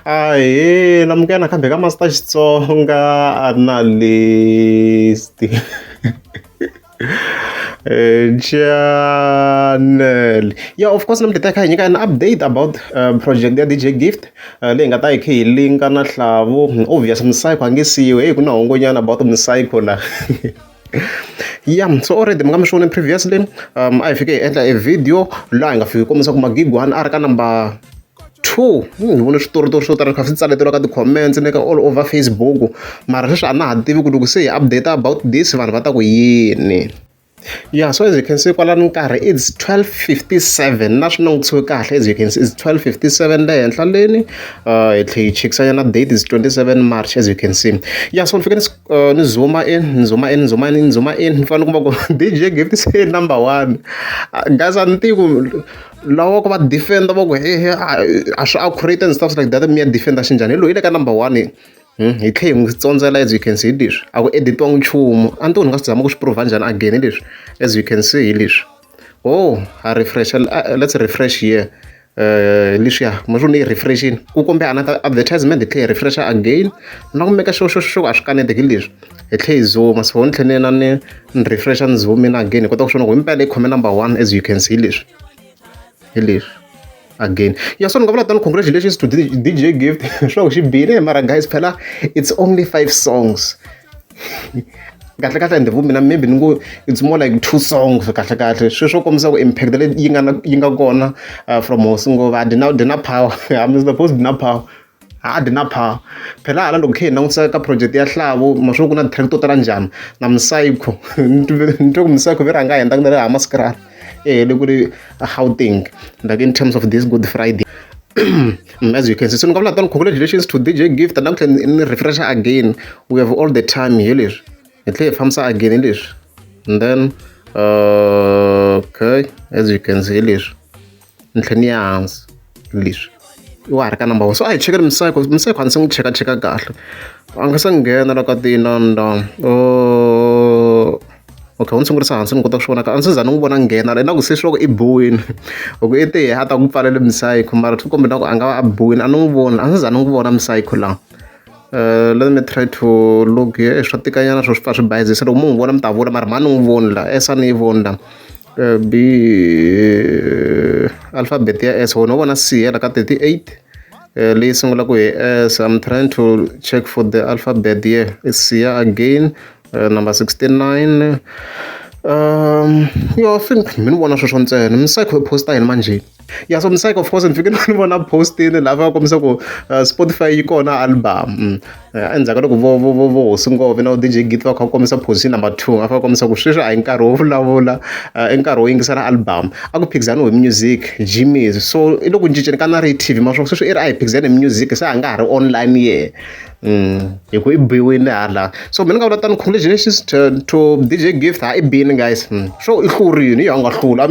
Ahee, namukela kambe ka Master Xitsonga analyst. Channel. Yeah, of course, namhlanje kha hi nyika an update about project ya DJ Gift leyi nga ta hi kha hi linka na Hlavu. Obvious Msayiko a nge siyiwe. Hey, ku na hungonyana about Msayiko la. Yeah, so already mi nga mi swone previously a hi fike hi endla a video laha hi nga fiki kombisa ku Magigwana a ri ka number 2. Ni vone switori swo tala kha swi tsaleteliwa ka ti-comments ni ka all over Facebook, mara sweswi a na ha tivi ku loko se hi update about this vanhu va ta ku yini. Yeah, so as you can see kwalani nkarhi it's 12:57 na swi langutisiwe kahle. As you can see it's 12:57 le henhla leni hi tlhe hi chekisanyana date is 27 March as you can see. Yeah, so ni fike ni zooma in ni fanele kuma ku DJ Gift se number 1. Guys, a ni tivi ku lawa ku va defender va ku hehe a swi accurate and stuff like that, mi ya defender xinjhani. Hi loyi le ka number 1 hi tlhe hi n'wi tsondzela as you can see leswi a ku editiwangi nchumu a ni tivi ni nga swi zama ku swi prova njhani again hi leswi as you can see hi leswi. Ha refresh, let's refresh here. Leswiya ma swi ni yi refreshini ku kombe another advertisement hi tlhe hi refresha again na ku meka sure a swi kaneteki leswi hi tlhe hi zooma. So ni tlhe ni yena ni refresha ni zoomini again hi kota ku swona ku himpela hi khome number 1 as you can see hi leswi again. Yeah, so ni nga vula tani congratulations to DJ Gift swa ku xi bile mara guys phela it's only 5 songs. Kahle ende vumina maybe ni ngo it's more like 2 songs kahle swi swo kombisa ku impact leyi yi nga kona from hosi ngova dina power. I'm supposed dina power dina power phela hala loko khe hi langutisa ka project ya Hlavu ma swi ku na track to tala njhani na Msayiko ni twa ku Msayiko ve ranga henda ku na le Hamaskrat le ku ri Gauteng like in terms of this Good Friday. As you can see, so ni nga vula tani congratulations to DJ Gift na ku tlhe ni refresh again. We have all the time here leswi hi tlhe hi fambisa again hi leswi and then okay as you can see hi leswi ni tlhe ni ya hansi leswi wa ha ri ka number 1. So a hi chekeni Msayiko a ni se n'wi cheka kahle a nga se nghena la ka tinanda. Okay, u ni sungurisa hansi ni kota ku swi vona ka a ni se za ni n'wi vona nghena la na ku se swi va ku i bohini loko i te hata ku pfalele Msayiko mara swi kombe na ku a nga va a bohini a ni n'wi voni a ni se za ni n'wi vona Msayiko laha. Let me try to look here. Swa tikanyana swo swi pfa swi bayizisa loko mu n'wi vona mi ta vula mara ma ni n'wi voni la S a ni yi voni la. B alphabet ya S wona u vona C hela ka 38 leyi sungulaka hi S. I'm trying to check for the alphabet here. It's C again. Number 69. Yeah, I think mi ni vona sweswo ntsena. Msayiko posta yini manjeni. Yeah, so Msayiko of course ni fike ni vona postini laha va kombisa ku Spotify yi kona album endzhaku ka loko vo hosi ngove na DJ Gift va kha kombisa position number 2 a fa kombisa ku sweswi a hi nkarhi wo vulavula i nkarhi wo yingisela album a ku phikizaniwe hi music Jimmy's. So i loko cinceni ka narrative ma sweswi i ri a hi phikizani hi music se a nga ha ri online ye hi ku i biwile hala. So mina nga vula tani congratulations to DJ Gift i bini guys. So i hlurile i nga hlula a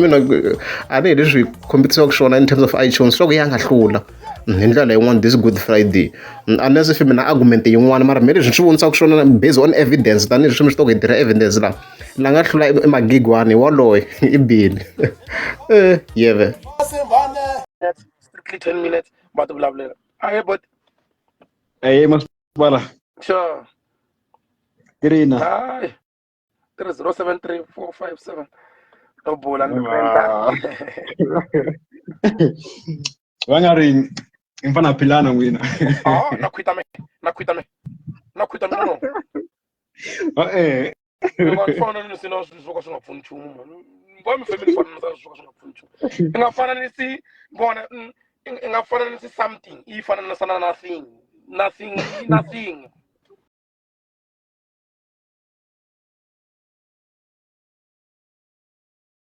ni hi leswi kombisiwaka swona in terms of iTunes swa ku yi nga hlula hi ndlela yin'wana this Good Friday unless if mina argument yin'wana mara mi leswi swi vonisaka swona based on evidence tanihi leswi mi swi tiva ku hi tirha evidence la nga hlula i Magigwana waloye i bini yeve strictly 10 minutes but vulavula but Masipala. sure Green. hi 3073457 no bola Wangari mfana pilana wina. nakwita me no ngafana ni sina sisuka singafuni chumu man ngoba family fana nasisuka singafuni chumu ingafana nisi bona ingafana nisi something ifana na sana nothing